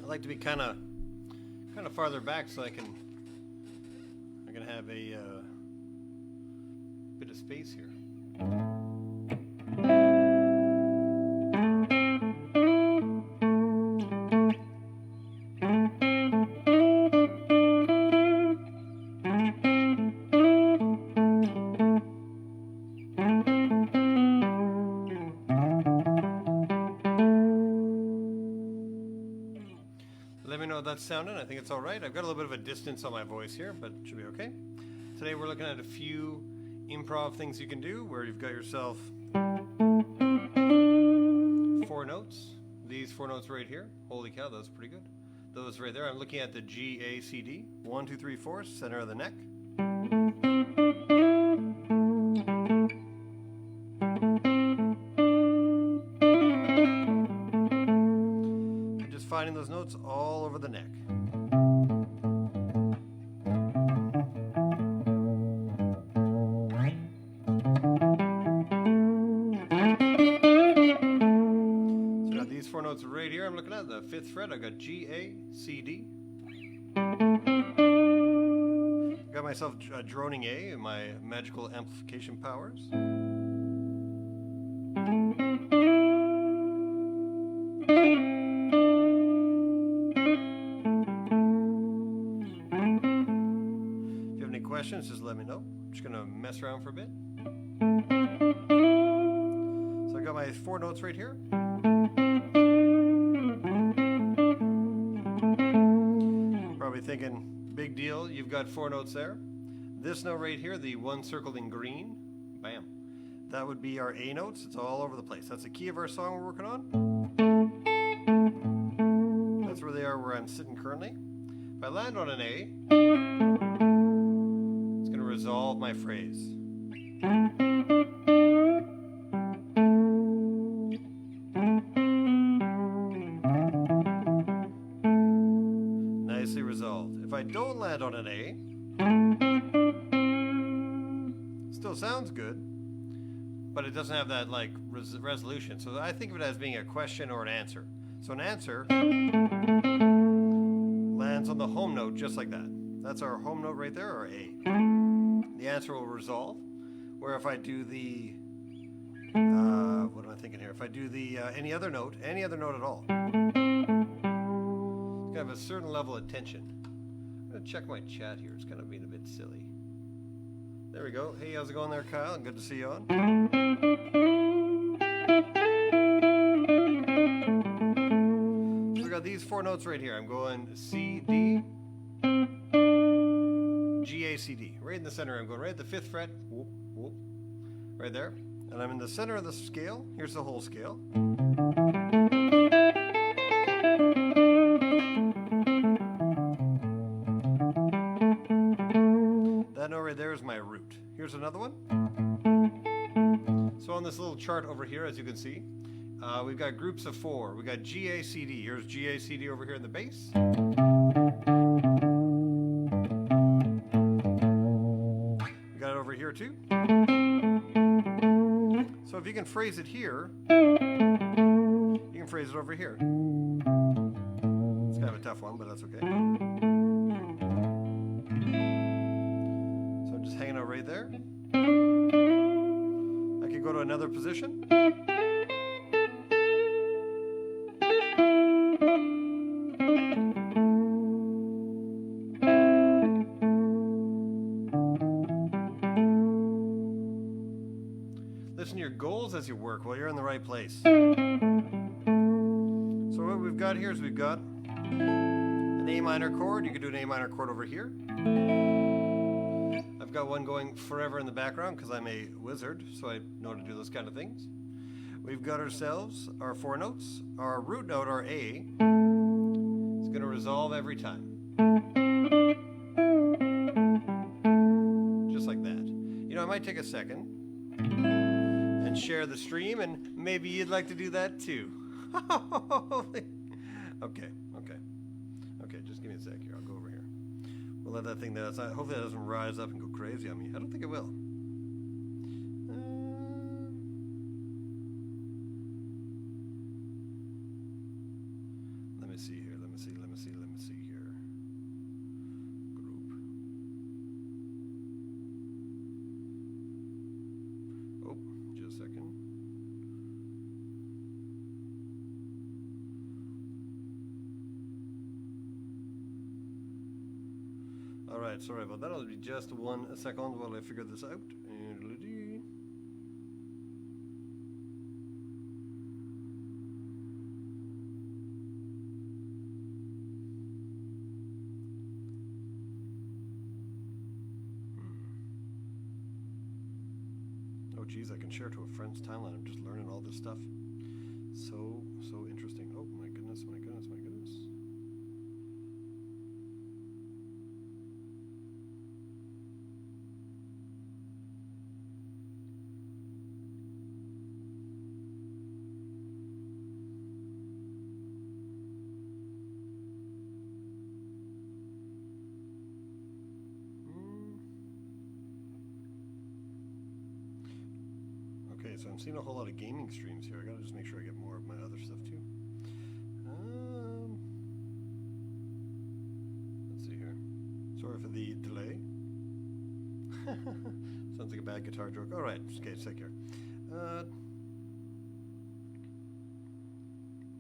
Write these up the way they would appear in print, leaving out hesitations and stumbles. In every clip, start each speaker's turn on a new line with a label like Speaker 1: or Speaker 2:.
Speaker 1: like to be kind of farther back so I can have a bit of space here. Let me know how that's sounding. I think it's all right. I've got a little bit of a distance on my voice here, but it should be okay. Today we're looking at a few improv things you can do where you've got yourself 4 notes. These 4 notes right here. Holy cow, that's pretty good. Those right there. I'm looking at the G, A, C, D. 1, 2, 3, 4, center of the neck. Finding those notes all over the neck. So I got these 4 notes right here. I'm looking at the 5th fret. I got G, A, C, D. Got myself a droning A in my magical amplification powers. Questions, just let me know. I'm just gonna mess around for a bit. So I got my 4 notes right here. Probably thinking, big deal, you've got 4 notes there. This note right here, the one circled in green, bam. That would be our A notes. It's all over the place. That's the key of our song we're working on. That's where they are, where I'm sitting currently. If I land on an A, resolve my phrase. Nicely resolved. If I don't land on an A, still sounds good, but it doesn't have that like resolution. So I think of it as being a question or an answer. So an answer lands on the home note just like that. That's our home note right there, or A. The answer will resolve. Where if I do the, what am I thinking here? If I do the any other note at all, it's gonna have a certain level of tension. I'm gonna check my chat here. It's kind of being a bit silly. There we go. Hey, how's it going there, Kyle? Good to see you on. So we got these 4 notes right here. I'm going C, D, G, A, C, D. Right in the center. I'm going right at the 5th fret. Whoop, whoop. Right there. And I'm in the center of the scale. Here's the whole scale. That note right there is my root. Here's another one. So on this little chart over here, as you can see, we've got groups of 4. We've got G, A, C, D. Here's G, A, C, D over here in the bass. Here too. So if you can phrase it here, you can phrase it over here. It's kind of a tough one, but that's okay. So I'm just hanging out right there. I could go to another position. Listen to your goals as you work while you're in the right place. So what we've got here is we've got an A minor chord. You could do an A minor chord over here. I've got one going forever in the background because I'm a wizard, so I know how to do those kind of things. We've got ourselves our 4 notes. Our root note, our A, is going to resolve every time. Just like that. You know, I might take a second and share the stream, and maybe you'd like to do that too. Okay, just give me a sec here. I'll go over here. We'll let that thing there. Hopefully that doesn't rise up and go crazy on me. I don't think it will. Let me see here. Let me see. Alright, sorry about that. I'll be just 1 second while I figure this out. Oh geez, I can share to a friend's timeline. I'm just learning all this stuff. So interesting. Oh my goodness, my goodness, my goodness. Okay, so I'm seeing a whole lot of gaming streams here. I gotta just make sure I get more of my other stuff too. Let's see here. Sorry for the delay. Sounds like a bad guitar joke. All right, okay, take care.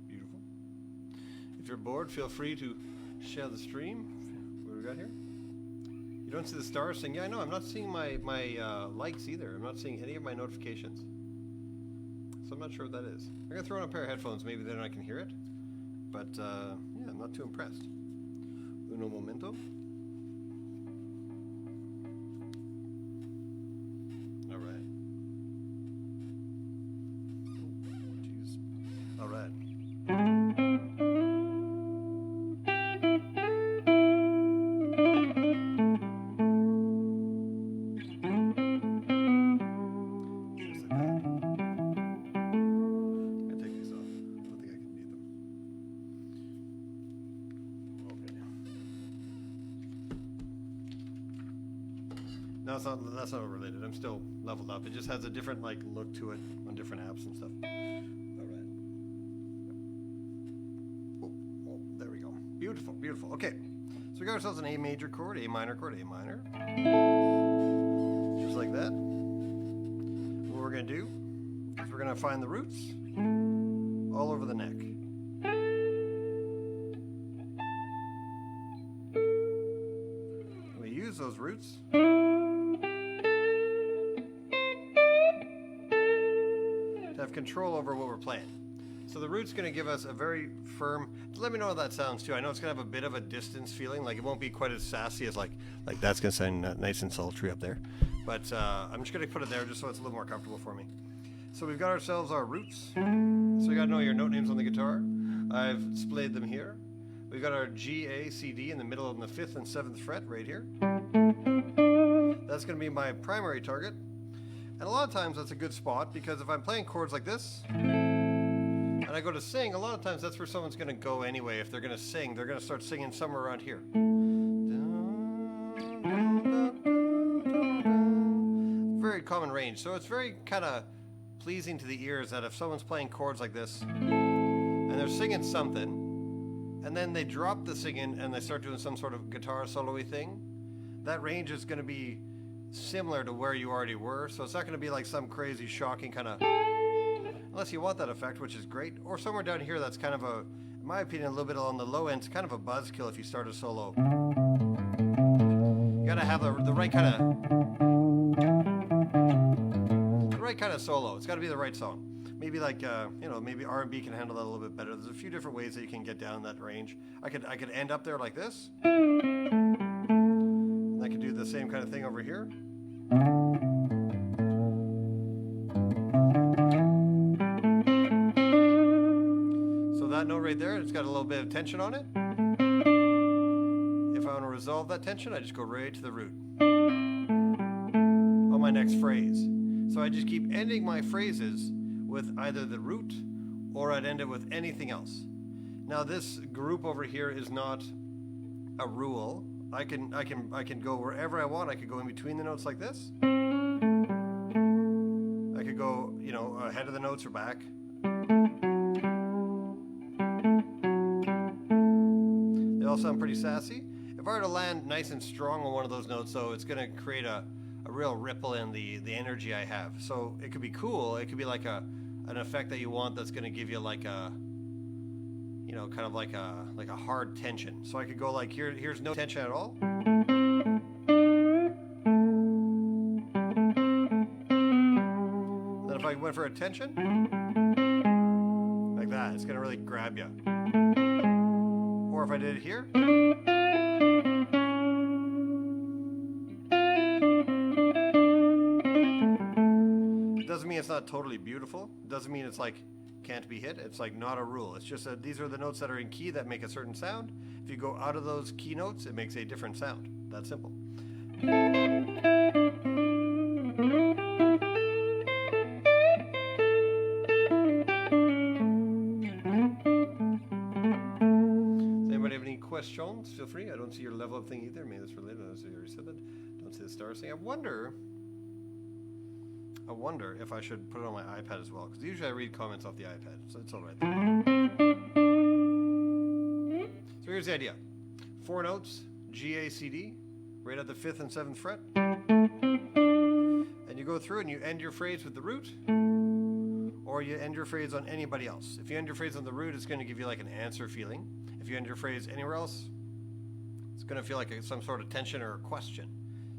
Speaker 1: Beautiful. If you're bored, feel free to share the stream. What do we got here? You don't see the stars saying, yeah, I know, I'm not seeing my likes either. I'm not seeing any of my notifications. So I'm not sure what that is. I'm going to throw on a pair of headphones, maybe then I can hear it. But, yeah, I'm not too impressed. Uno momento. All right. Oh, jeez. All right. No, that's not related. I'm still leveled up. It just has a different look to it on different apps and stuff. All right. Oh, there we go. Beautiful, beautiful. Okay, so we got ourselves an A major chord, A minor chord, A minor, just like that. What we're gonna do is we're gonna find the roots all over the neck. We use those roots have control over what we're playing. So the root's going to give us a very firm, let me know how that sounds too. I know it's going to have a bit of a distance feeling, like it won't be quite as sassy as like that's going to sound nice and sultry up there. But I'm just going to put it there just so it's a little more comfortable for me. So we've got ourselves our roots. So you got to know your note names on the guitar. I've splayed them here. We've got our G, A, C, D in the middle of the 5th and 7th fret right here. That's going to be my primary target. And a lot of times that's a good spot because if I'm playing chords like this and I go to sing, a lot of times that's where someone's going to go anyway. If they're going to sing, they're going to start singing somewhere around here. Very common range. So it's very kind of pleasing to the ears that if someone's playing chords like this and they're singing something and then they drop the singing and they start doing some sort of guitar solo-y thing, that range is going to be similar to where you already were, so it's not going to be like some crazy shocking kind of, unless you want that effect, which is great, or somewhere down here that's kind of a, in my opinion, a little bit on the low end. It's kind of a buzzkill if you start a solo. You gotta have the right kind of solo. It's got to be the right song. Maybe like maybe R&B can handle that a little bit better. There's a few different ways that you can get down that range. I could end up there like this. I could do the same kind of thing over here. So that note right there, it's got a little bit of tension on it. If I want to resolve that tension, I just go right to the root on my next phrase. So I just keep ending my phrases with either the root or I'd end it with anything else. Now this group over here is not a rule. I can go wherever I want. I could go in between the notes like this. I could go, ahead of the notes or back. They all sound pretty sassy. If I were to land nice and strong on one of those notes, though, it's going to create a real ripple in the energy I have. So it could be cool. It could be like an effect that you want that's going to give you like a, kind of like a hard tension. So I could go like here's no tension at all. And Then if I went for a tension, like that, it's gonna really grab you. Or if I did it here, it doesn't mean it's not totally beautiful. It doesn't mean it's like can't be hit. It's like not a rule. It's just that these are the notes that are in key that make a certain sound. If you go out of those key notes, it makes a different sound. That's simple. Questions, feel free. I don't see your level up thing either. Maybe that's related. I already said that. Don't see the stars thing. I wonder if I should put it on my iPad as well, because usually I read comments off the iPad, so it's all right there. So here's the idea: 4 notes, G, A, C, D, right at the 5th and 7th fret, and you go through and you end your phrase with the root, or you end your phrase on anybody else. If you end your phrase on the root, it's going to give you like an answer feeling. If you end your phrase anywhere else, it's going to feel like some sort of tension or a question.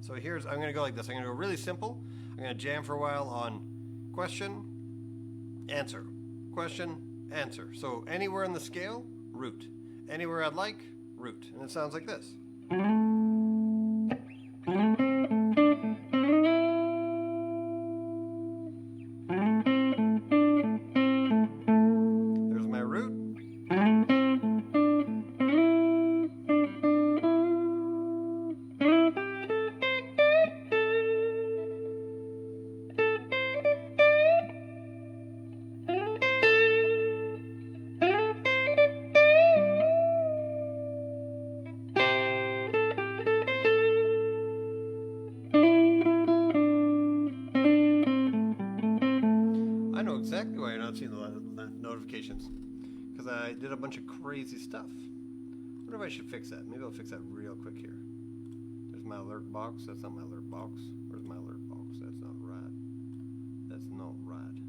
Speaker 1: So I'm going to go like this. I'm going to go really simple. I'm going to jam for a while on question, answer, question, answer. So anywhere in the scale, root. Anywhere I'd like, root. And it sounds like this. Exactly why you're not seeing the notifications, because I did a bunch of crazy stuff. I wonder if I should fix that. Maybe I'll fix that real quick here. There's my alert box. That's not my alert box. Where's my alert box? That's not right. That's not right.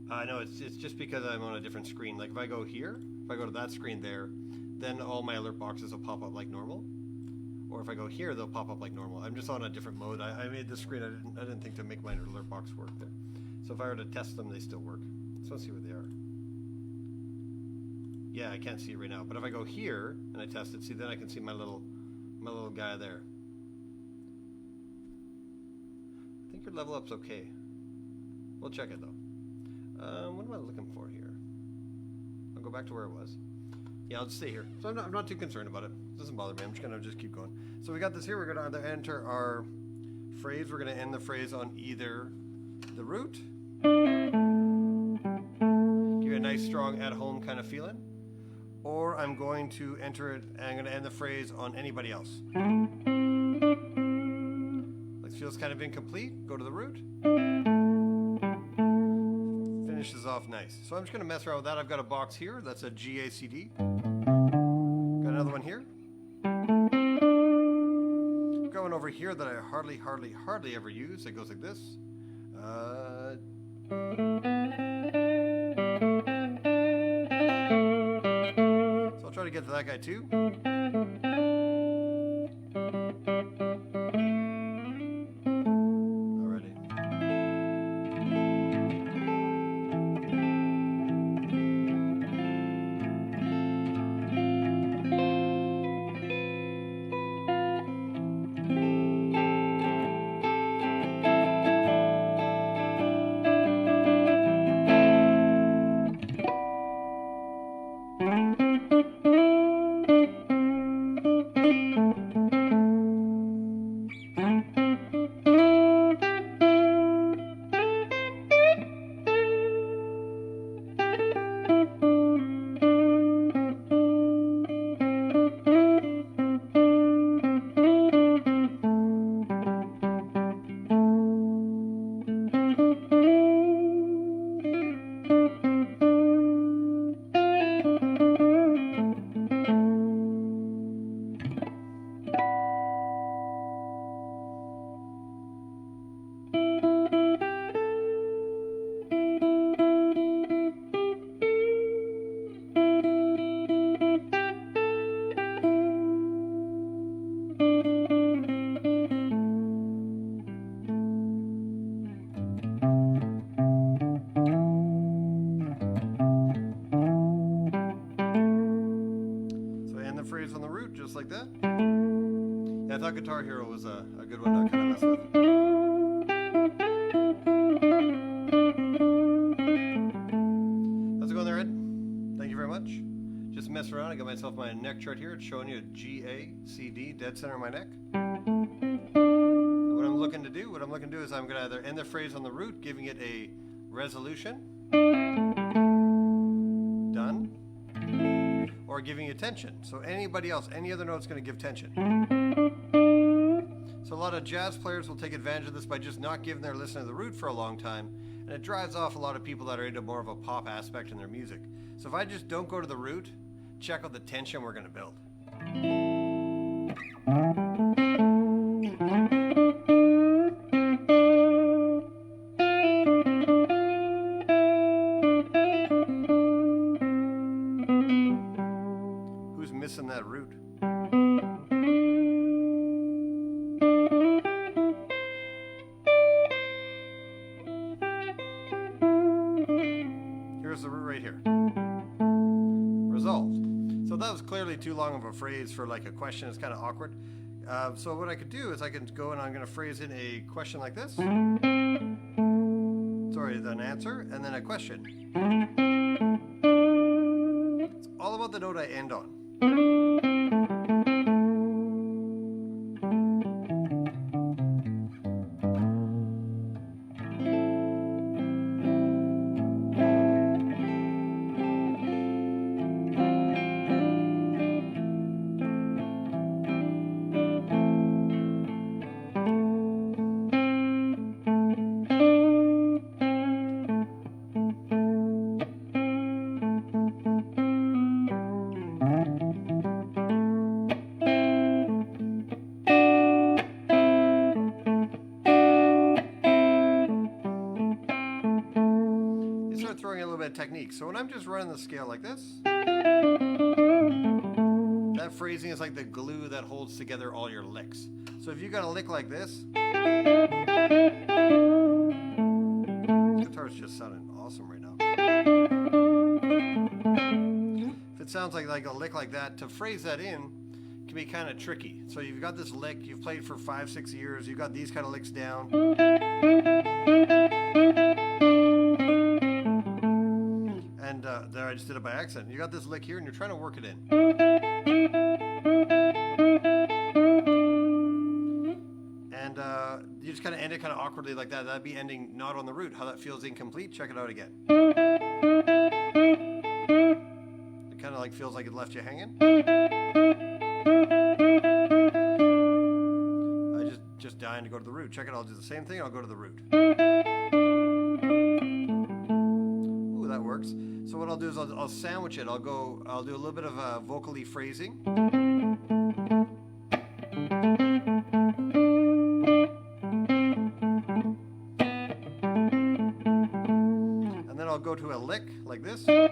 Speaker 1: I know it's just because I'm on a different screen. Like if I go here, if I go to that screen there, then all my alert boxes will pop up like normal. Or if I go here, they'll pop up like normal. I'm just on a different mode. I made this screen. I didn't think to make my alert box work there. So if I were to test them, they still work. So let's see where they are. Yeah, I can't see it right now. But if I go here and I test it, see, then I can see my little guy there. I think your level up's okay. We'll check it though. What am I looking for here? I'll go back to where it was. Yeah, I'll just stay here. So I'm not too concerned about it. It doesn't bother me. I'm just going to just keep going. So we got this here. We're going to enter our phrase. We're going to end the phrase on either the root. Give you a nice, strong, at-home kind of feeling. Or I'm going to enter it, and I'm going to end the phrase on anybody else. Like feels kind of incomplete. Go to the root. Finishes off nice. So I'm just going to mess around with that. I've got a box here. That's a G-A-C-D. Got another one here. Got one over here that I hardly ever use. It goes like this. So I'll try to get to that guy too. just like that. Yeah, I thought Guitar Hero was a good one to kind of mess with. How's it going there, Ed? Thank you very much. Just mess around. I got myself my neck chart here. It's showing you a G, A, C, D, dead center of my neck. And what I'm looking to do is I'm going to either end the phrase on the root, giving it a resolution, done, or giving it tension. So anybody else, any other note's going to give tension. So a lot of jazz players will take advantage of this by just not giving their listener the root for a long time, and it drives off a lot of people that are into more of a pop aspect in their music. So if I just don't go to the root, check out the tension we're going to build. Who's missing that root? Here's the root right here. Resolved. So that was clearly too long of a phrase for like a question. It's kind of awkward. So what I could do is I can go and I'm going to phrase in a question like this. Sorry, an answer and then a question. It's all about the note I end on. Throwing a little bit of technique. So when I'm just running the scale like this, that phrasing is like the glue that holds together all your licks. So if you got a lick like this, this guitar's just sounding awesome right now. If it sounds like a lick like that, to phrase that in can be kind of tricky. So you've got this lick, you've played for 5-6 years, you've got these kind of licks down. And there, I just did it by accident. You got this lick here and you're trying to work it in. And you just kind of end it kind of awkwardly like that. That'd be ending not on the root. How that feels incomplete, check it out again. It kind of like feels like it left you hanging. I just dying to go to the root. Check it out, I'll do the same thing, I'll go to the root. Ooh, that works. So what I'll do is I'll sandwich it. I'll do a little bit of vocally phrasing. And then I'll go to a lick like this. I'll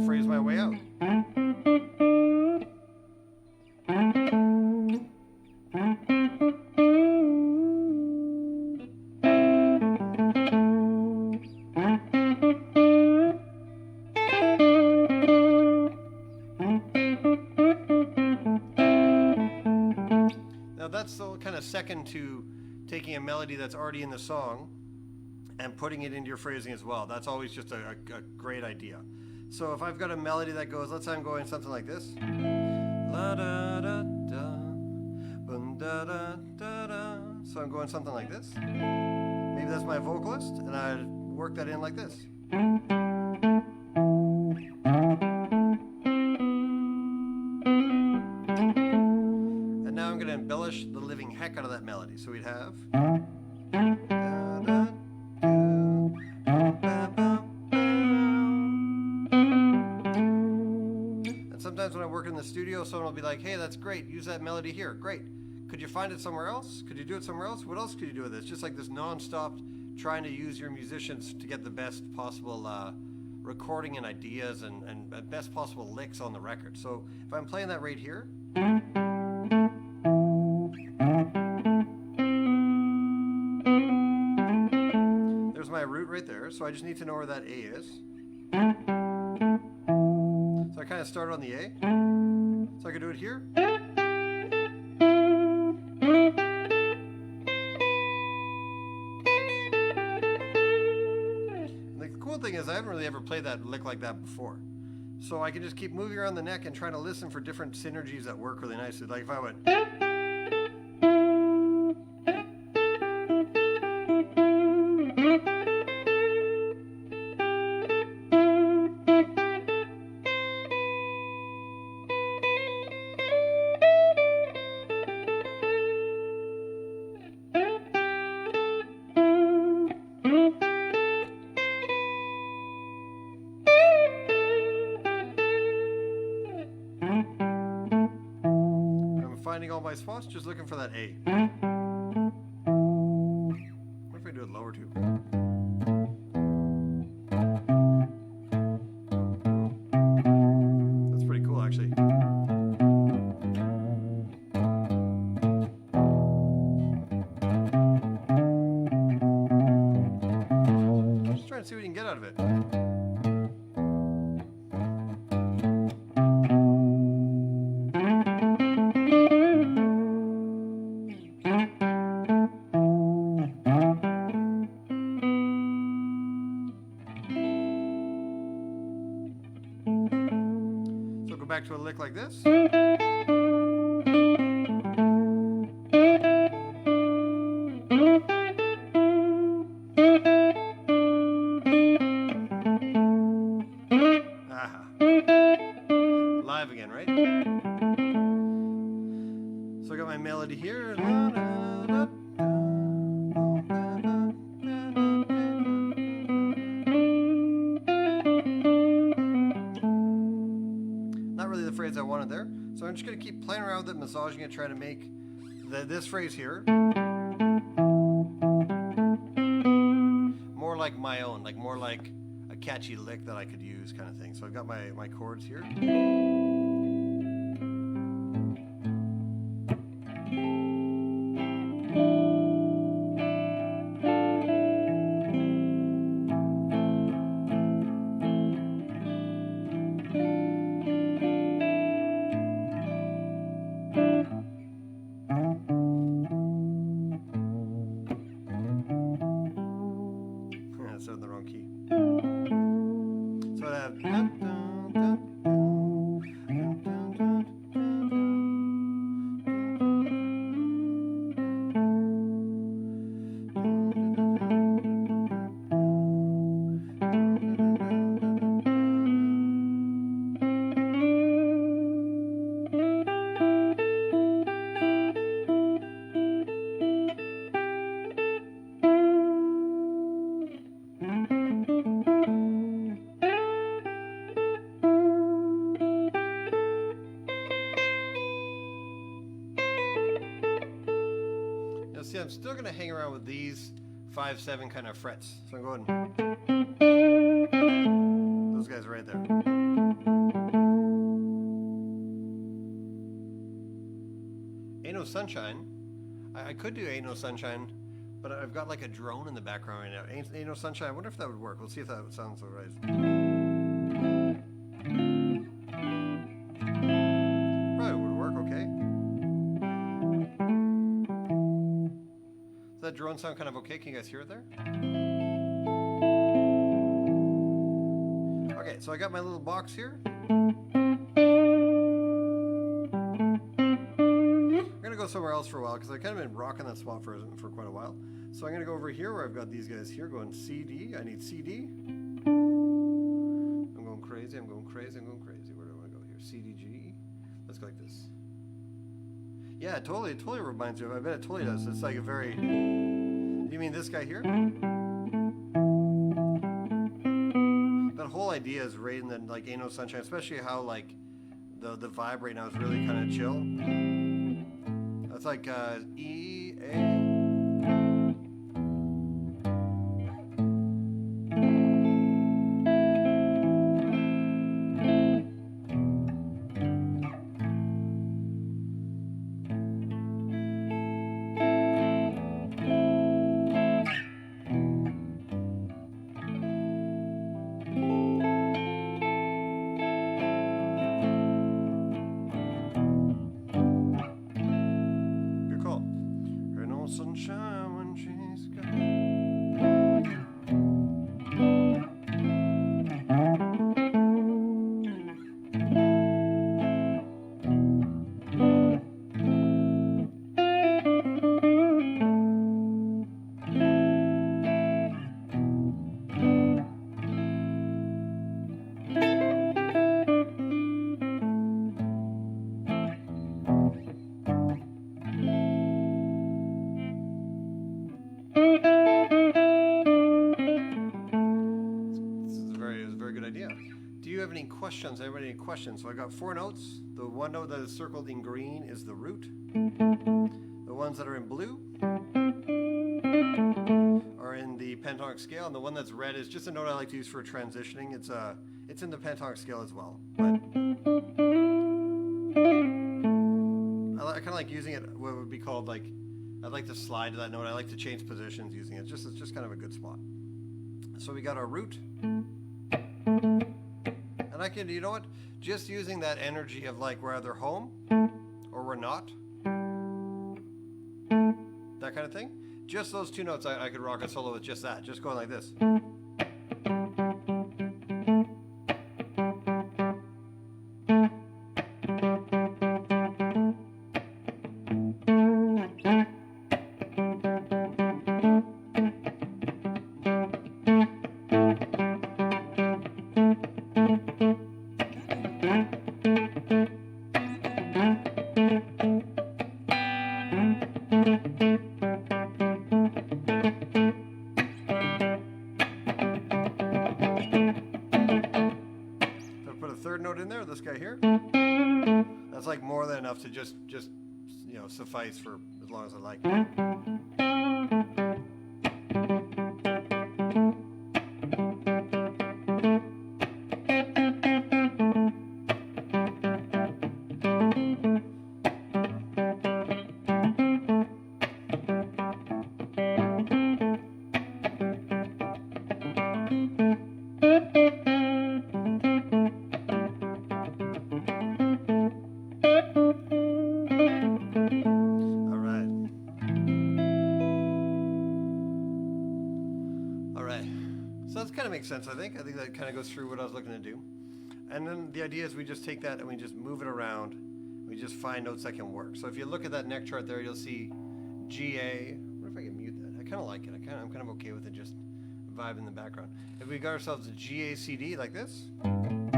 Speaker 1: phrase my way out. Now that's the kind of second to taking a melody that's already in the song and putting it into your phrasing as well. That's always just a great idea. So if I've got a melody that goes, let's say I'm going something like this. La da da da, bum da da da da. So I'm going something like this. Maybe that's my vocalist, and I work that in like this. And now I'm going to embellish the living heck out of that melody. So we'd have. Sometimes when I work in the studio, someone will be like, hey, that's great, use that melody here, great. Could you find it somewhere else? Could you do it somewhere else? What else could you do with this? Just like this non-stop trying to use your musicians to get the best possible recording and ideas and best possible licks on the record. So if I'm playing that right here, there's my root right there, so I just need to know where that A is. So I kind of started on the A. So I could do it here. And the cool thing is I haven't really ever played that lick like that before. So I can just keep moving around the neck and trying to listen for different synergies that work really nicely. Like if I went... Finding all my spots, just looking for that A. What if I do it lower too? That's pretty cool, actually. Just trying to see what you can get out of it. Back to a lick like this. Aha. Live again, right? So I got my melody here. The phrase I wanted there. So I'm just going to keep playing around with it, massaging it, trying to make this phrase here more like my own, like more like a catchy lick that I could use kind of thing. So I've got my chords here. So in the wrong key. So I have see, I'm still going to hang around with these 5/7 kind of frets. So I'm going. Those guys right there. Ain't No Sunshine. I could do Ain't No Sunshine, but I've got like a drone in the background right now. Ain't No Sunshine. I wonder if that would work. We'll see if that sounds all right. Right, it would work okay. Does that drone sound kind of okay? Can you guys hear it there? Okay, so I got my little box here. I'm going to go somewhere else for a while because I've kind of been rocking that spot for quite a while. So I'm going to go over here where I've got these guys here going CD. I need CD. I'm going crazy. I'm going crazy. I'm going crazy. Where do I want to go here? CDG. Let's go like this. Yeah, it totally reminds me of. I bet it totally does. It's like a very. You mean this guy here? That whole idea is right in the like Ain't No Sunshine, especially how like the vibe right now is really kind of chill. That's like E A. very good idea. Do you have any questions? Everybody any questions? So I got 4 notes. The one note that is circled in green is the root. The ones that are in blue are in the pentatonic scale, and the one that's red is just a note I like to use for transitioning. It's in the pentatonic scale as well. But I kind of like using it what would be called like, I'd like to slide to that note. I like to change positions using it. It's just kind of a good spot. So we got our root. And I can, you know what? Just using that energy of like we're either home or we're not. That kind of thing. Just those 2 notes I could rock a solo with just that. Just going like this. This guy here, that's like more than enough to just you know, suffice for as long as I like. Makes sense. I think that kind of goes through what I was looking to do. And then the idea is we just take that and we just move it around. We just find notes that can work. So if you look at that neck chart there, you'll see G-A. What if I can mute that? I kind of like it. I'm kind of okay with it just vibe in the background. If we got ourselves a G-A-C-D like this, down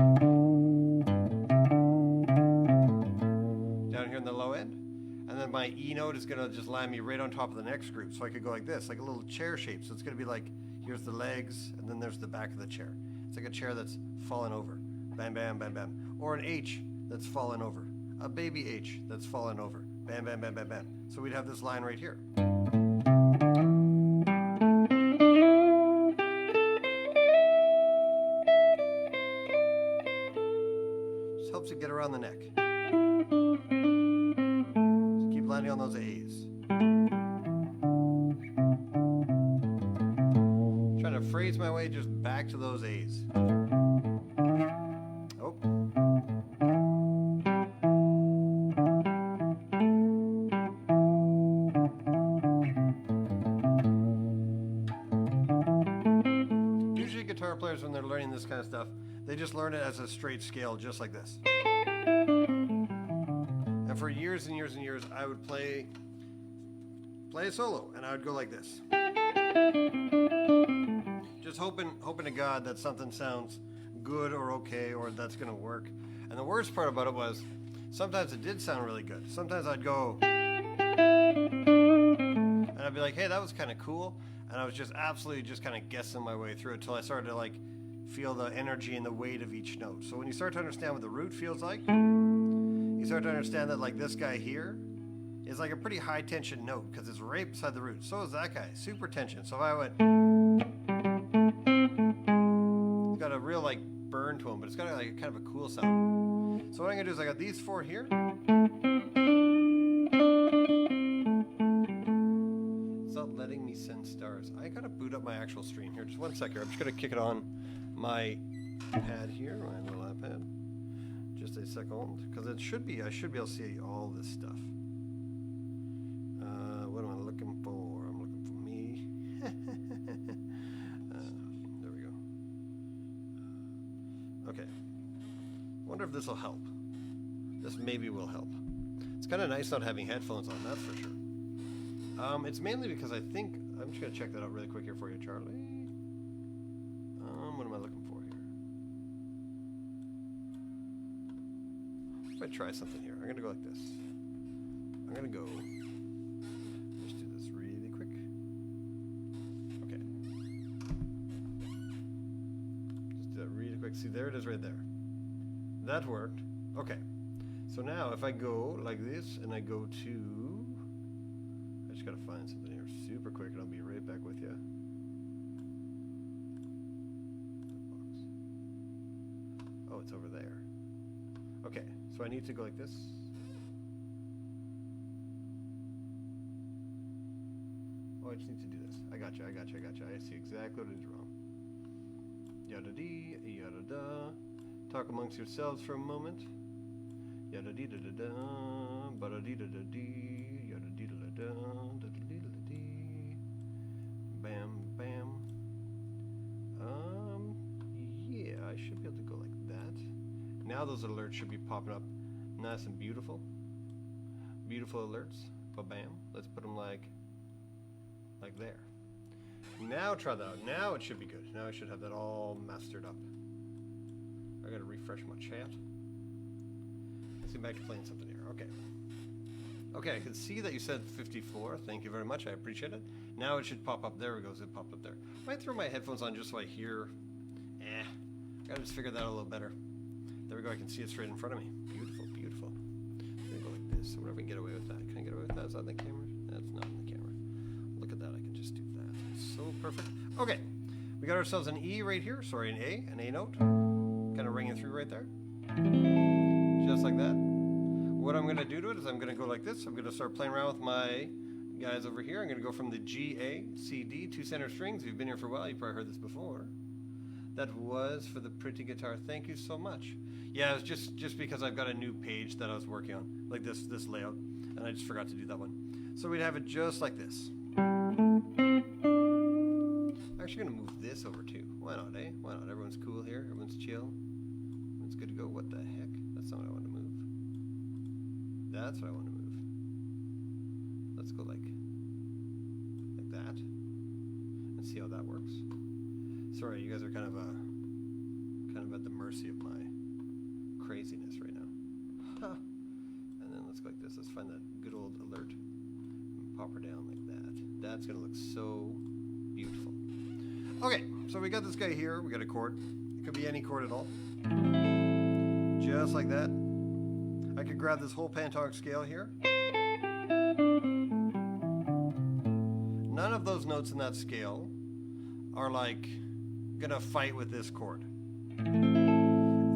Speaker 1: here in the low end, and then my E note is going to just land me right on top of the next group. So I could go like this, like a little chair shape. So it's going to be like, here's the legs, and then there's the back of the chair. It's like a chair that's fallen over. Bam, bam, bam, bam. Or an H that's fallen over. A baby H that's fallen over. Bam, bam, bam, bam, bam. So we'd have this line right here. Just helps you get around the neck. So keep landing on those A's. Phrase my way just back to those A's. Oh. Usually guitar players, when they're learning this kind of stuff, they just learn it as a straight scale just like this. And for years and years and years, I would play a solo, and I would go like this. Just hoping to God that something sounds good or okay, or that's going to work. And the worst part about it was, sometimes it did sound really good. Sometimes I'd go, and I'd be like, hey, that was kind of cool. And I was just absolutely just kind of guessing my way through it until I started to like feel the energy and the weight of each note. So when you start to understand what the root feels like, you start to understand that like this guy here is like a pretty high tension note because it's right beside the root. So is that guy, super tension. So if I went, it's got a real like burn to him, but it's got like kind of a cool sound. So what I'm gonna do is I got these 4 here. It's not letting me send stars. I gotta boot up my actual stream here. Just 1 sec here. I'm just gonna kick it on my pad here, my little iPad. Just a second, because I should be able to see all this stuff. What am I looking for? I'm looking for me. There we go. Okay. Wonder if this will help. This maybe will help. It's kind of nice not having headphones on, that's for sure. It's mainly because I think, I'm just going to check that out really quick here for you, Charlie. What am I looking for here? I'm going to try something here. I'm going to go like this. I'm going to go, just do this really quick. Okay. Just do that really quick. Perfect. See, there it is right there. That worked. Okay. So now if I go like this and I go to... I just gotta find something here super quick and I'll be right back with you. Oh, it's over there. Okay, so I need to go like this. Oh, I just need to do this. I gotcha. I see exactly what I did wrong. Yada-dee, yada-da. Talk amongst yourselves for a moment. Yada-dee-da-da-da, ba-da-dee-da-da-dee, yada-dee-da-da-da, da-da-dee-da-da-dee. Bam, bam. Yeah, I should be able to go like that. Now those alerts should be popping up nice and beautiful. Beautiful alerts. Ba-bam. Let's put them like there. Now try that out. Now it should be good. Now I should have that all mastered up. I gotta refresh my chat. Let's get back to playing something here. Okay. Okay, I can see that you said 54. Thank you very much. I appreciate it. Now it should pop up. There it goes. It popped up there. I might throw my headphones on just so I hear. Gotta just figure that out a little better. There we go. I can see it straight in front of me. Beautiful, beautiful. I'm gonna go like this. I wonder if we can get away with that. Can I get away with that? Is that in the camera? That's not in the camera. Look at that. I can just do that. So perfect. Okay. We got ourselves an E right here. Sorry, an A note. Kind of ringing through right there. Just like that. What I'm going to do to it is I'm going to go like this. I'm going to start playing around with my guys over here. I'm going to go from the G, A, C, D, 2 center strings. If you've been here for a while, you've probably heard this before. That was for the pretty guitar. Thank you so much. Yeah, it was just because I've got a new page that I was working on, like this layout, and I just forgot to do that one. So we'd have it just like this. I'm actually going to move this over too. Why not, eh? Why not? Everyone's cool here. Everyone's chill. Everyone's good to go. What the heck? That's not what I want to move. That's what I want to move. Let's go like that and see how that works. Sorry, you guys are kind of at the mercy of my craziness right now. Huh. And then let's go like this. Let's find that good old alert and pop her down like that. That's gonna look so beautiful. Okay, so we got this guy here. We got a chord. It could be any chord at all. Just like that. I could grab this whole pentatonic scale here. None of those notes in that scale are like gonna fight with this chord.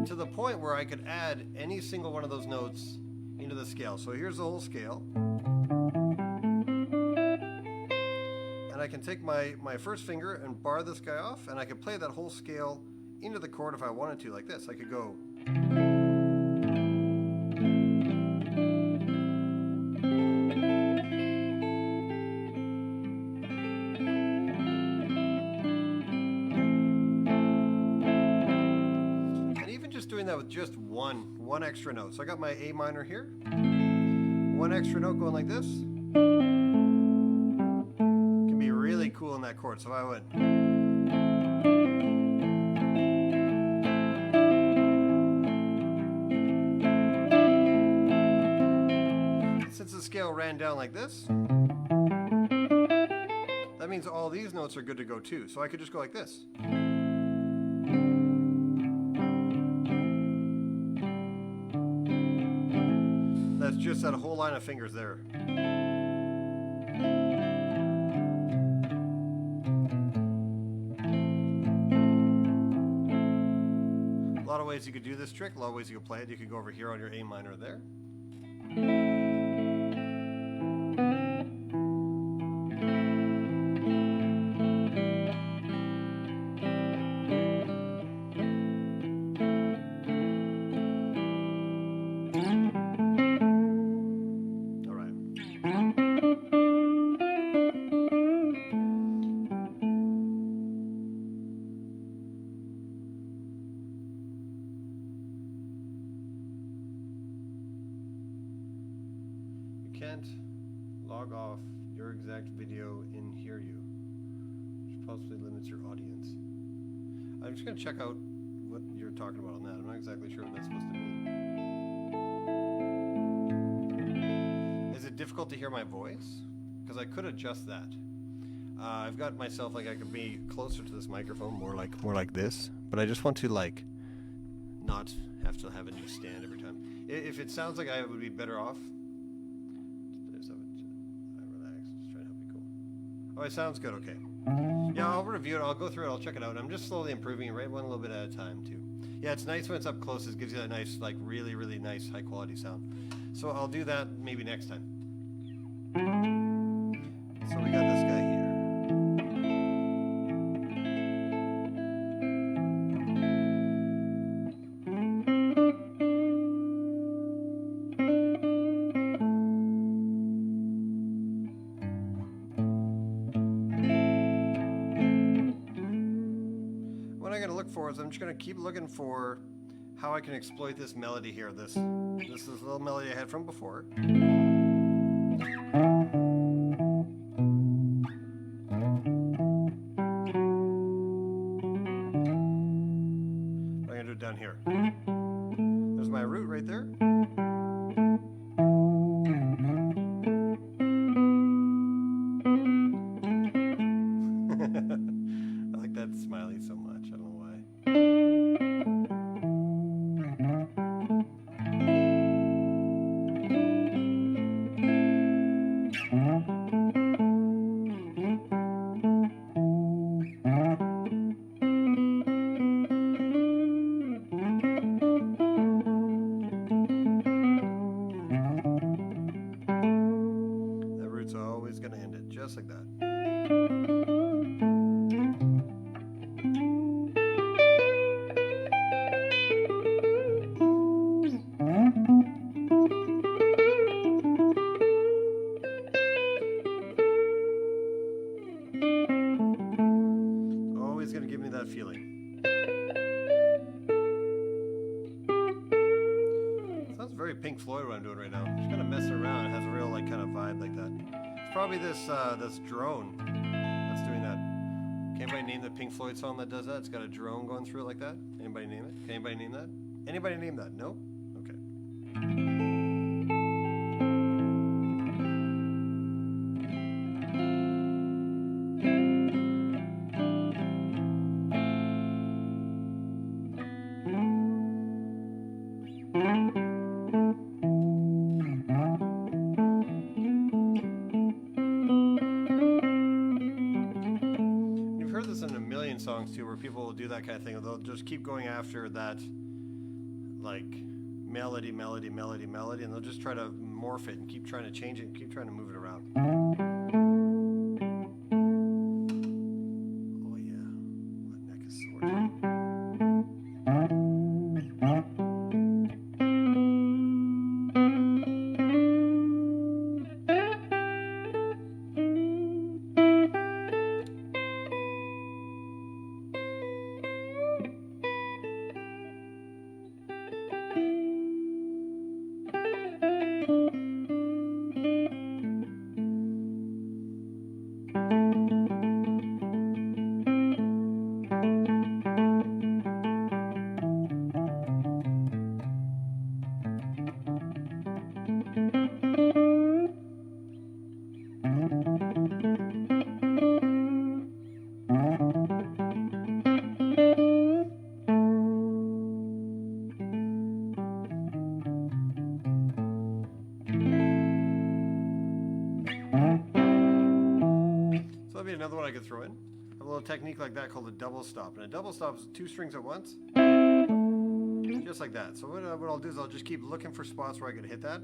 Speaker 1: To the point where I could add any single one of those notes into the scale. So here's the whole scale. And I can take my first finger and bar this guy off, and I could play that whole scale into the chord if I wanted to, like this. I could go. That with just one extra note. So I got my A minor here. One extra note going like this. Can be really cool in that chord. So if I went. Since the scale ran down like this, that means all these notes are good to go too. So I could just go like this. That's just that whole line of fingers there. A lot of ways you could do this trick, a lot of ways you could play it. You could go over here on your A minor there. Can't log off your exact video in Hear You, which possibly limits your audience. I'm just going to check out what you're talking about on that. I'm not exactly sure what that's supposed to mean. Is it difficult to hear my voice? Because I could adjust that. I've got myself like I could be closer to this microphone, more like this. But I just want to like not have to have a new stand every time. If it sounds like I would be better off, just relax, just trying to help you cool. Oh, it sounds good. Okay. Yeah, I'll review it. I'll go through it. I'll check it out. I'm just slowly improving it, right? One little bit at a time, too. Yeah, it's nice when it's up close. It gives you that nice, like, really, really nice, high-quality sound. So I'll do that maybe next time. So we got this guy here. I'm just going to keep looking for how I can exploit this melody here. This is a little melody I had from before. I'm going to do it down here. There's my root right there. I like that smiley so much. I don't know why. That root's always going to end it just like that. Always going to give me that feeling. Sounds very Pink Floyd what I'm doing right now. Just kind of messing around. It has a real like kind of vibe like that. It's probably this this drone that's doing that. Can anybody name the Pink Floyd song that does that? It's got a drone going through it like that. Anybody name it? Can anybody name that? Anybody name that? No? Okay. Songs too, where people will do that kind of thing. They'll just keep going after that, like melody, and they'll just try to morph it and keep trying to change it and keep trying to move it around. Oh yeah, what neck is sore. Another one I could throw in. A little technique like that called a double stop. And a double stop is 2 strings at once. Just like that. So what I'll do is I'll just keep looking for spots where I can hit that.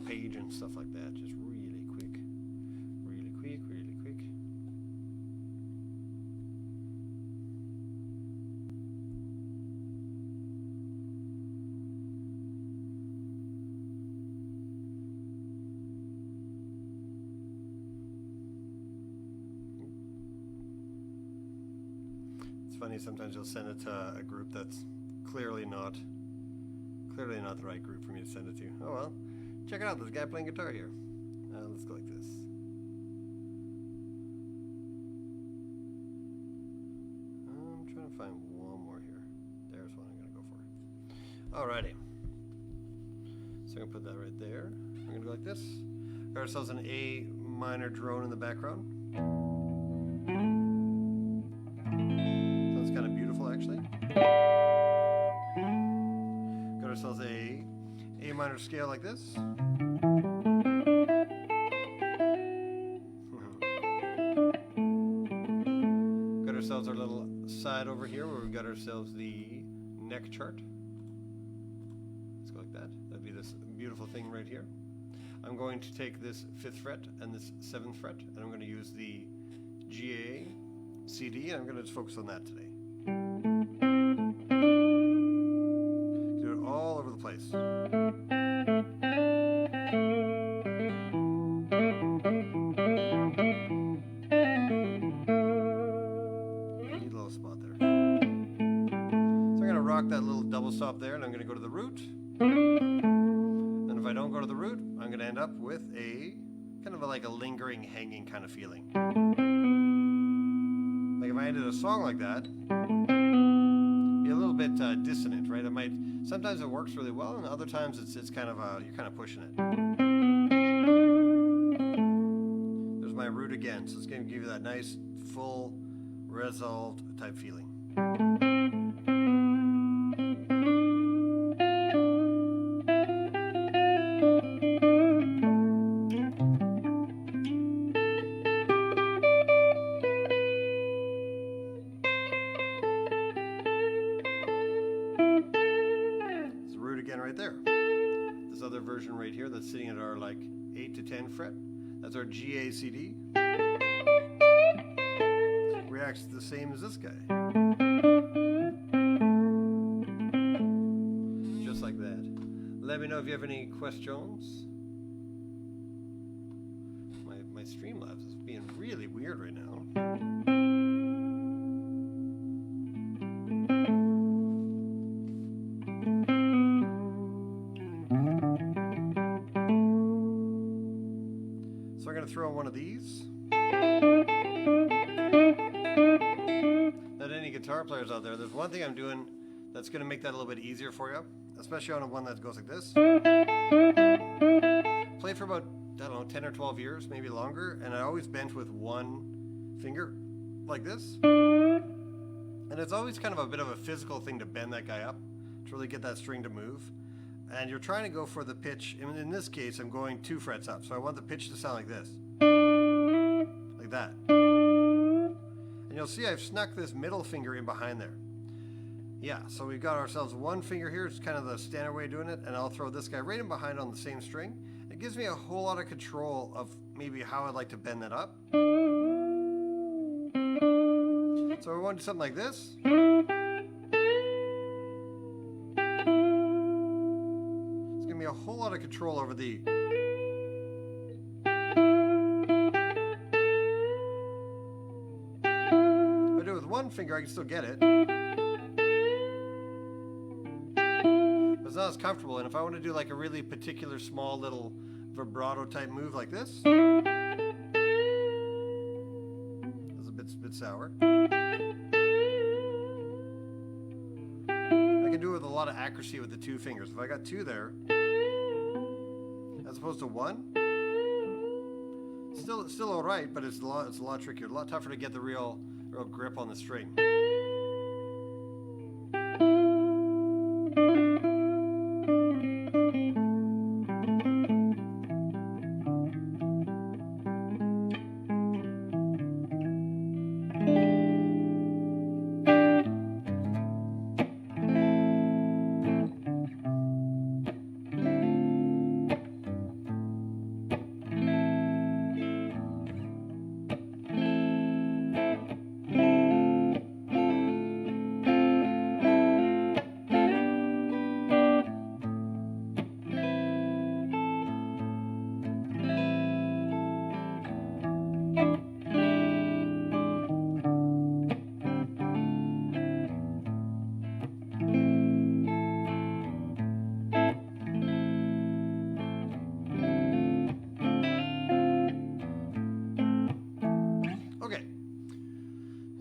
Speaker 1: page and stuff like that. Just really quick. Really quick, really quick. It's funny, sometimes you'll send it to a group that's clearly not the right group for me to send it to. Oh well, check it out, there's a guy playing guitar here. Let's go like this. I'm trying to find one more here. There's one I'm going to go for. Alrighty. So I'm going to put that right there. We're going to go like this. Got ourselves an A minor drone in the background. Sounds kind of beautiful actually. Got ourselves a minor scale like this. Got ourselves our little side over here where we've got ourselves the neck chart. Let's go like that. That'd be this beautiful thing right here. I'm going to take this 5th fret and this 7th fret, and I'm going to use the G, A, C, D, and I'm going to just focus on that today. Do it all over the place. Neat little spot there. So I'm going to rock that little double stop there, and I'm going to go to the root. And if I don't go to the root, I'm going to end up with a kind of like a lingering, hanging kind of feeling. Like if I ended a song like that, be a little bit dissonant, right? It might, sometimes it works really well, and other times it's kind of you're kind of pushing it. There's my root again, so it's going to give you that nice, full, resolved type feeling. Right there. This other version right here that's sitting at our like 8 to 10 fret, that's our G, A, C, D. Reacts the same as this guy. Just like that. Let me know if you have any questions. My Streamlabs is being really weird right now. So I'm going to throw in one of these. That any guitar players out there, there's one thing I'm doing that's going to make that a little bit easier for you, especially on a one that goes like this. Played for about, I don't know, 10 or 12 years, maybe longer, and I always bent with one finger like this. And it's always kind of a bit of a physical thing to bend that guy up to really get that string to move. And you're trying to go for the pitch. In this case, I'm going 2 frets up. So I want the pitch to sound like this. Like that. And you'll see I've snuck this middle finger in behind there. Yeah, so we've got ourselves one finger here. It's kind of the standard way of doing it. And I'll throw this guy right in behind on the same string. It gives me a whole lot of control of maybe how I'd like to bend that up. So we want to do something like this. Me a whole lot of control over the if I do it with one finger I can still get it, but it's not as comfortable. And if I want to do like a really particular small little vibrato type move like this, that's a bit sour. I can do it with a lot of accuracy with the 2 fingers. If I got 2 there as opposed to 1, still all right, but it's a lot trickier, a lot tougher to get the real grip on the string.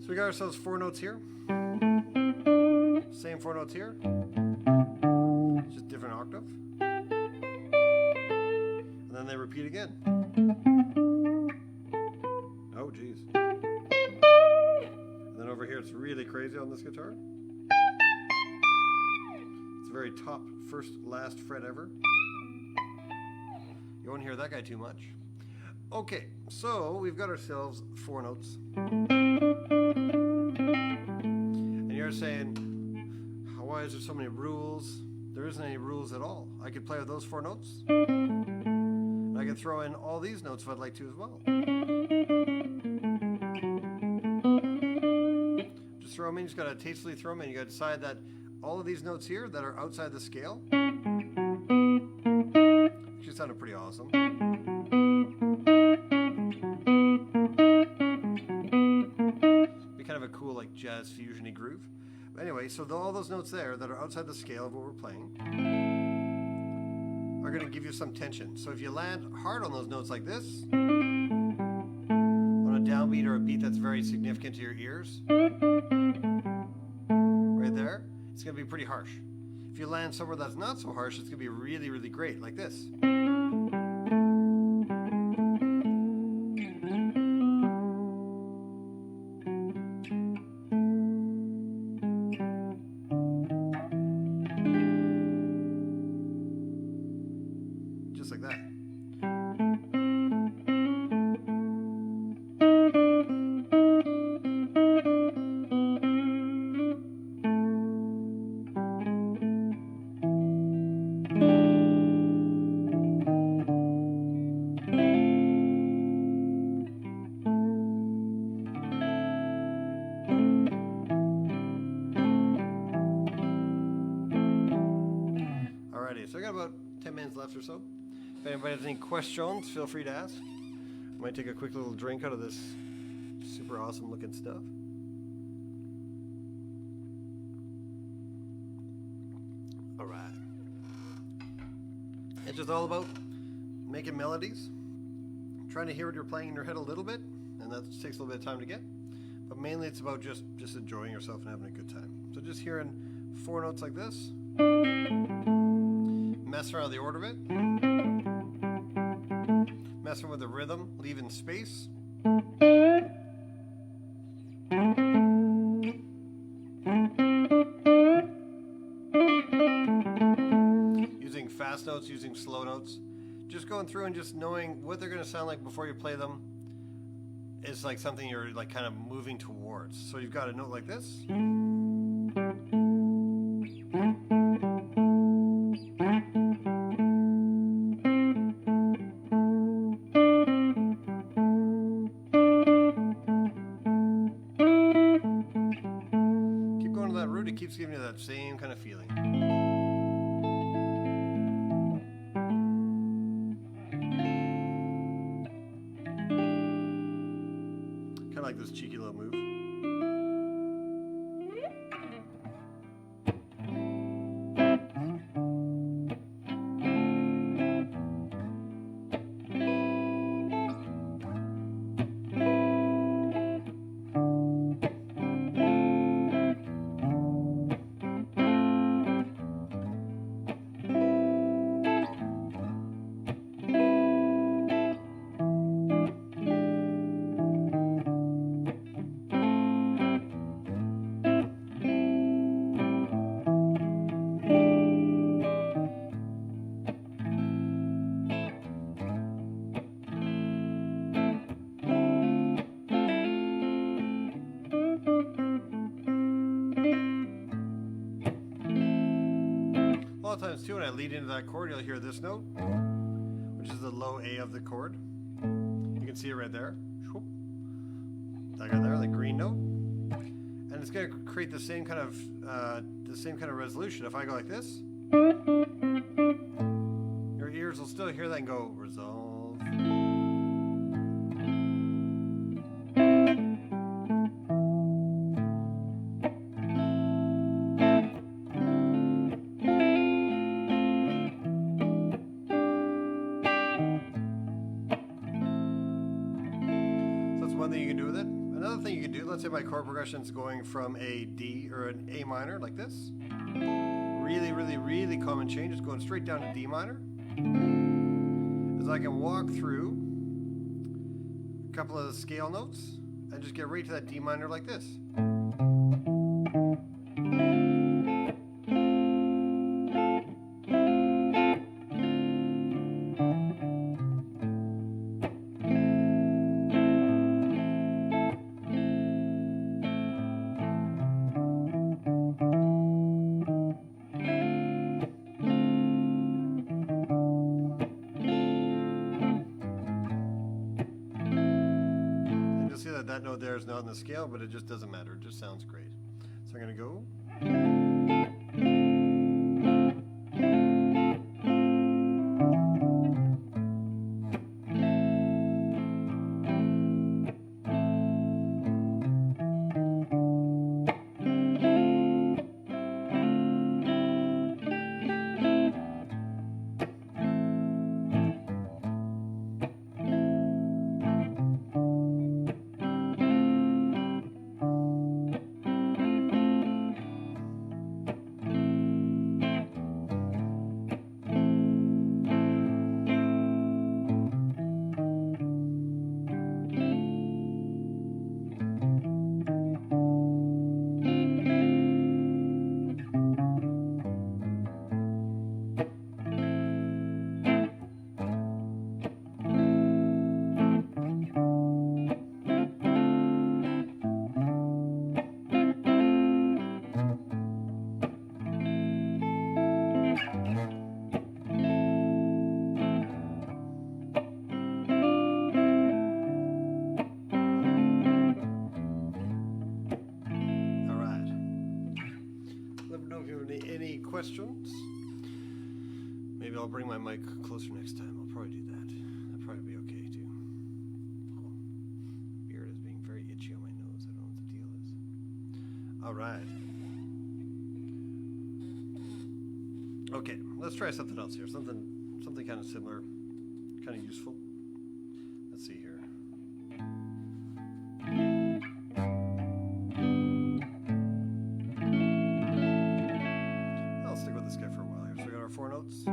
Speaker 1: we got ourselves 4 notes here. Same 4 notes here. Just different octave. And then they repeat again. Oh, geez. And then over here it's really crazy on this guitar. It's the very top, first, last fret ever. You won't hear that guy too much. Okay, so we've got ourselves 4 notes. And you're saying, why is there so many rules? There isn't any rules at all. I could play with those 4 notes. And I could throw in all these notes if I'd like to as well. Just throw them in. You just got to tastefully throw them in. You got to decide that all of these notes here that are outside the scale actually sounded pretty awesome. Be kind of a cool like jazz fusion-y groove. But anyway, so all those notes there that are outside the scale of what we're playing are going to give you some tension. So if you land hard on those notes like this, on a downbeat or a beat that's very significant to your ears, right there, it's going to be pretty harsh. If you land somewhere that's not so harsh, it's going to be really, really great, like this. Just like that. So I got about 10 minutes left or so. If anybody has any questions, feel free to ask. I might take a quick little drink out of this super awesome looking stuff. All right. It's just all about making melodies, trying to hear what you're playing in your head a little bit, and that takes a little bit of time to get. But mainly it's about just enjoying yourself and having a good time. So just hearing 4 notes like this. Messing around with the order of it, messing with the rhythm, leaving space. Using fast notes, using slow notes. Just going through and just knowing what they're going to sound like before you play them is like something you're like kind of moving towards. So you've got a note like this. It keeps giving you that same kind of feeling. Kind of like this cheeky little move. A lot of times too, when I lead into that chord, you'll hear this note, which is the low A of the chord. You can see it right there. That guy there, the green note, and it's going to create the same kind of resolution. If I go like this, your ears will still hear that and go resolve. One thing you can do with it. Another thing you can do, let's say my chord progression is going from a D or an A minor like this. Really, really, really common change is going straight down to D minor. Is I can walk through a couple of the scale notes and just get right to that D minor like this. That note there is not in the scale, but it just doesn't matter. It just sounds great. So I'm going to go. Questions? Maybe I'll bring my mic closer next time. I'll probably do that. That'll probably be okay too. Oh, beard is being very itchy on my nose. I don't know what the deal is. All right. Okay, let's try something else here. Something kind of similar, kind of useful. Let's see here. Four notes.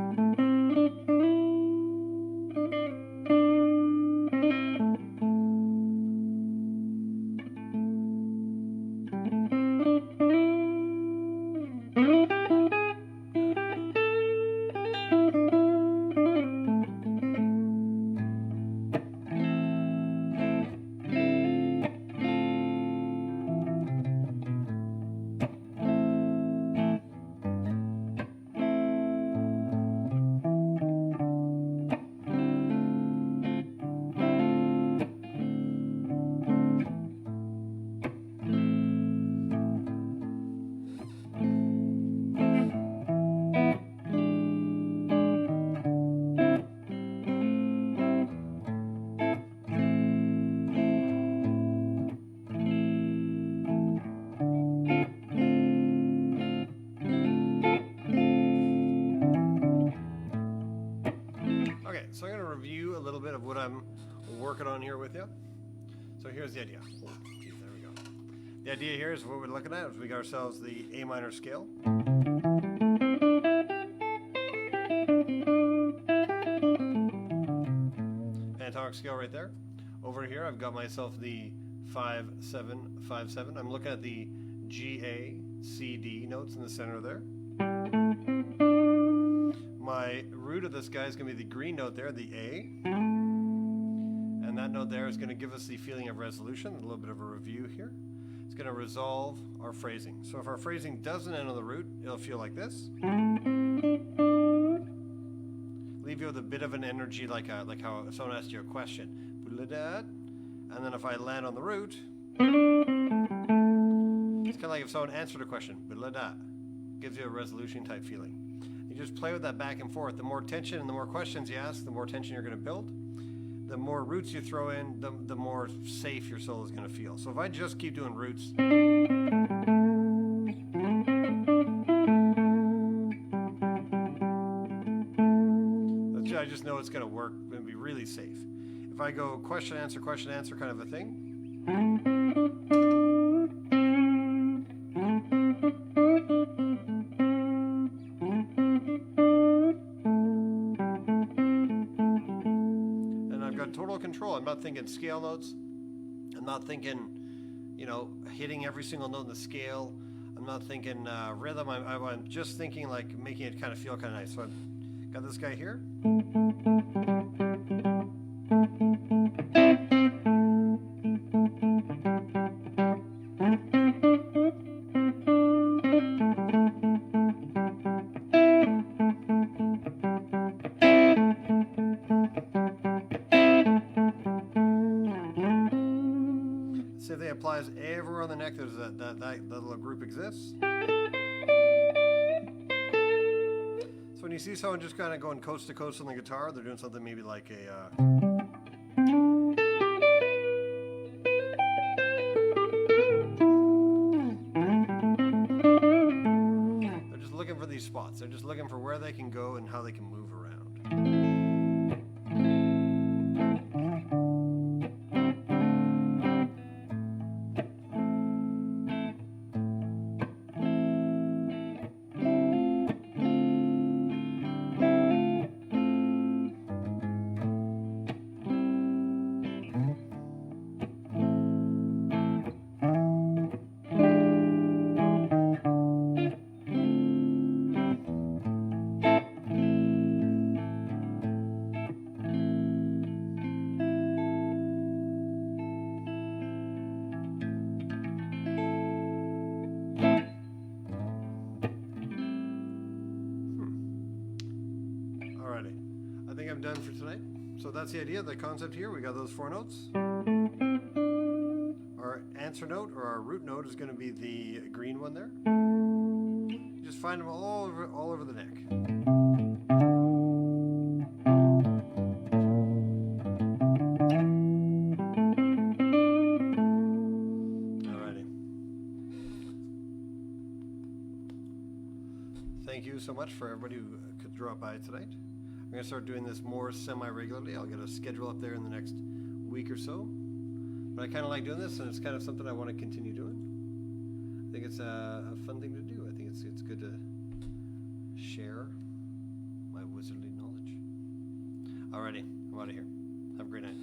Speaker 1: So I'm going to review a little bit of what I'm working on here with you. So here's the idea. Oh, geez, there we go. The idea here is what we're looking at is we got ourselves the A minor scale. Pentatonic scale right there. Over here I've got myself the 5-7-5-7. I'm looking at the G, A, C, D notes in the center there. My root of this guy is going to be the green note there, the A. And that note there is going to give us the feeling of resolution. A little bit of a review here. It's going to resolve our phrasing. So if our phrasing doesn't end on the root, it'll feel like this. Leave you with a bit of an energy like how if someone asked you a question. And then if I land on the root, it's kind of like if someone answered a question. Gives you a resolution type feeling. You just play with that back and forth. The more tension and the more questions you ask, the more tension you're going to build. The more roots you throw in, the more safe your solo is going to feel. So if I just keep doing roots, I just know it's going to work and be really safe. If I go question, answer kind of a thing, And I've got total control. I'm not thinking scale notes. I'm not thinking, you know, hitting every single note in the scale. I'm not thinking rhythm. I'm just thinking like making it kind of feel kind of nice. So I've got this guy here. See if they applies everywhere on the neck. There's that little group exists. So when you see someone just kind of going coast to coast on the guitar, they're doing something maybe like a. They're just looking for these spots. They're just looking for where they can go and how they can move around. I think I'm done for tonight. So that's the idea, the concept here. We got those 4 notes. Our answer note or our root note is going to be the green one there. You just find them all over the neck. Alrighty. Thank you so much for everybody who could drop by tonight. I'm going to start doing this more semi-regularly. I'll get a schedule up there in the next week or so. But I kind of like doing this, and it's kind of something I want to continue doing. I think it's a fun thing to do. I think it's good to share my wizardly knowledge. Alrighty, I'm out of here. Have a great night.